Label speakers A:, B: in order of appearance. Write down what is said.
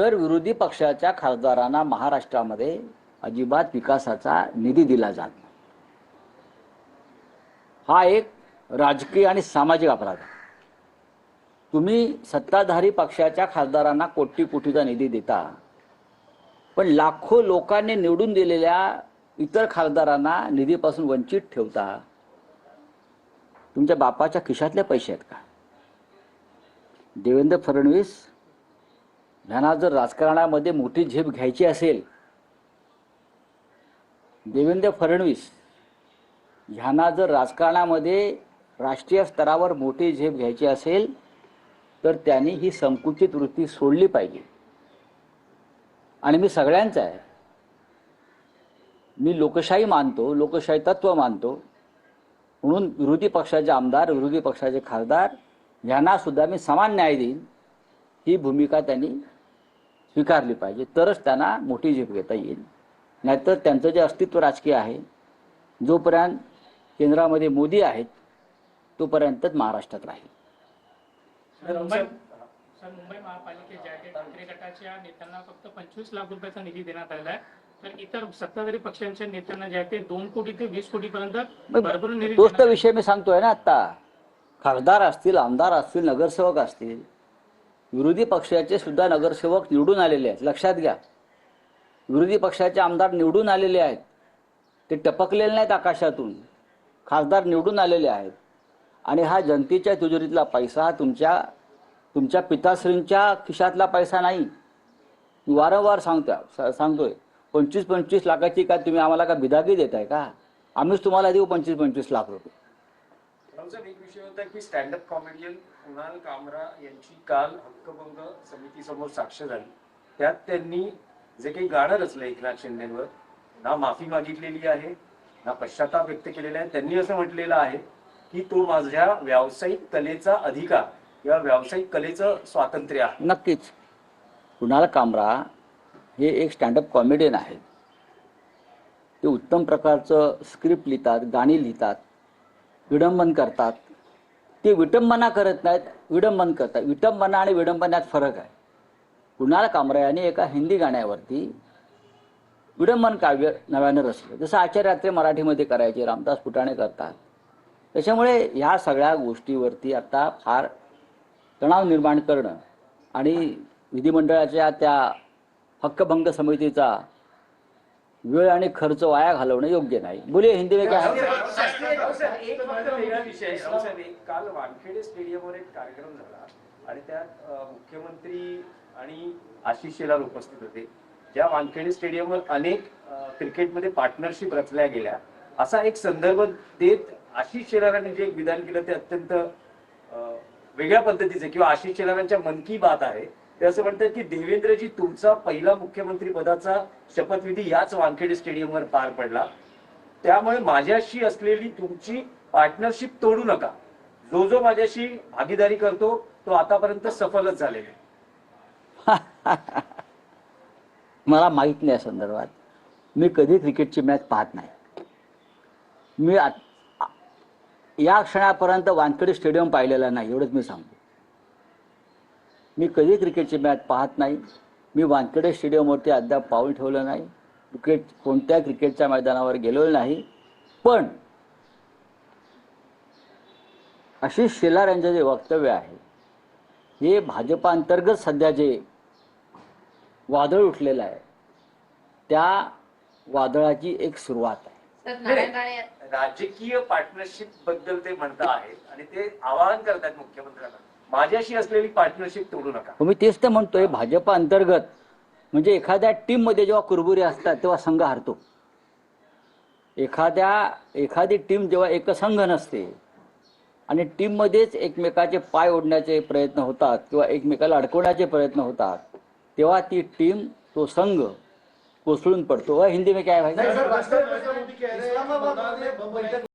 A: तर विरोधी पक्षाच्या खासदारांना महाराष्ट्रामध्ये अजिबात विकासाचा निधी दिला जात नाही। हा एक राजकीय आणि सामाजिक अपराध आहे। तुम्ही सत्ताधारी पक्षाच्या खासदारांना कोटी कोटीचा निधी देता, पण लाखो लोकांनी निवडून दिलेल्या इतर खासदारांना निधीपासून वंचित ठेवता। तुमच्या बापाच्या खिशातले पैसे आहेत का? देवेंद्र फडणवीस यांना जर राजकारणामध्ये मोठी झेप घ्यायची असेल, देवेंद्र फडणवीस यांना जर राजकारणामध्ये राष्ट्रीय स्तरावर मोठी झेप घ्यायची असेल, तर त्यांनी ही संकुचित वृत्ती सोडली पाहिजे। आणि मी सगळ्यांचा आहे, मी लोकशाही मानतो, लोकशाही तत्व मानतो, म्हणून विरोधी पक्षाचे आमदार, विरोधी पक्षाचे खासदार यांना सुद्धा मी समान न्याय देईन, ही भूमिका त्यांनी स्वीकारली पाहिजे। तरच त्यांना मोठी झेप घेता येईल। नाहीतर त्यांचं जे अस्तित्व राजकीय आहे, जोपर्यंत केंद्रामध्ये मोदी आहेत तोपर्यंतच महाराष्ट्रात राहील।
B: मुंबई महापालिकेच्या ठाकरे गटाच्या नेत्यांना फक्त 25 लाख रुपयाचा निधी देण्यात आला आहे, तर इतर सत्ताधारी पक्षांच्या नेत्यांना जे आहे ते 2 कोटी ते 20 कोटीपर्यंत भरपूर निधी।
A: तोच तर विषय मी सांगतोय ना आता। खासदार असतील, आमदार असतील, नगरसेवक असतील, विरोधी पक्षाचे सुद्धा नगरसेवक निवडून आलेले आहेत। लक्षात घ्या, विरोधी पक्षाचे आमदार निवडून आलेले आहेत, ते टपकलेले नाहीत आकाशातून। खासदार निवडून आलेले आहेत आणि हा जनतेच्या तिजोरीतला पैसा, तुमच्या पिताश्रींच्या खिशातला पैसा नाही। मी वारंवार सांगतोय 25-25 लाखाची का तुम्ही आम्हाला का बिदागी देताय का? आम्हीच तुम्हाला देऊ 25-25 लाख रुपये।
C: एक विषय होता की स्टँडअप कॉमेडियन कुणाल कामरा यांची काल हक्कभंग समितीसमोर साक्ष झाली। त्यात त्यांनी जे काही गाणं रचलं एकनाथ शिंदेंवर, ना माफी मागितलेली आहे, ना पश्चाताप व्यक्त केलेला आहे। त्यांनी असं म्हटलेलं आहे की तो माझ्या व्यावसायिक कलेचा अधिकार या व्यावसायिक कलेचं स्वातंत्र्य आहे।
A: नक्कीच कुणाल कामरा हे एक स्टँडअप कॉमेडियन आहेत। ते उत्तम प्रकारचं स्क्रिप्ट लिहितात, गाणी लिहितात, विडंबन करतात। ते विटंबना करत नाहीत, विडंबन करतात। विटंबना आणि विडंबनात फरक आहे। कुणाल कामरा यांनी एका हिंदी गाण्यावरती विडंबन काव्य नव्यानं रचलं, जसं आचार्य रात्रे मराठीमध्ये करायचे, रामदास फुटाणे करतात। त्याच्यामुळे ह्या सगळ्या गोष्टीवरती आता फार तणाव निर्माण करणं आणि विधिमंडळाच्या त्या हक्कभंग समितीचा वेळ आणि खर्च वाया घालवणं योग्य नाही। बोलिए हिंदी में क्या है?
C: काल वानखेडे स्टेडियमवर एक कार्यक्रम झाला आणि त्यात मुख्यमंत्री आणि आशिष शेलार उपस्थित होते। ज्या वानखेडे स्टेडियमवर अनेक क्रिकेटमध्ये पार्टनरशिप रचल्या गेल्या, असा एक संदर्भ देत आशिष शेलारांनी जे एक विधान केलं ते अत्यंत वेगळ्या पद्धतीचे, किंवा आशिष शेलारांच्या मन की बात आहे ते असं म्हणतात की देवेंद्रजी तुमचा पहिला मुख्यमंत्री पदाचा शपथविधी याच वानखेडे स्टेडियमवर पार पडला, त्यामुळे माझ्याशी असलेली तुमची पार्टनरशिप तोडू नका। जो माझ्याशी भागीदारी करतो तो आतापर्यंत सफलच झालेला।
A: मला माहित नाही या संदर्भात। मी कधी क्रिकेटची मॅच पाहत नाही। मी या क्षणापर्यंत वानखेडे स्टेडियम पाहिलेला नाही, एवढंच मी सांगतो। मी कधी क्रिकेटची मॅच पाहत नाही। मी वानखेडे स्टेडियमवरती अद्याप पाऊल ठेवलं नाही, कोणत्या क्रिकेटच्या मैदानावर गेलेलो नाही। पण आशिष शेलार यांचं जे वक्तव्य आहे हे भाजपा अंतर्गत सध्या जे वादळ उठलेलं आहे त्या वादळाची एक सुरुवात आहे।
C: राजकीय पार्टनरशिप बद्दल ते म्हणत आहेत आणि ते आवाहन करतात मुख्यमंत्र्यांना, माझ्याशी असलेली पार्टनरशिप तोडू नका।
A: मी तेच तर म्हणतोय, भाजपा अंतर्गत म्हणजे एखाद्या टीम मध्ये जेव्हा कुरबुरी असतात तेव्हा संघ हरतो। एखादी टीम जेव्हा एकसंघ नसते आणि टीम मध्येच एकमेकाचे पाय ओढण्याचे प्रयत्न होतात किंवा एकमेकाला अडकवण्याचे प्रयत्न होतात, तेव्हा ती टीम, तो संघ कोसळून पडतो। हिंदी में क्या है भाई?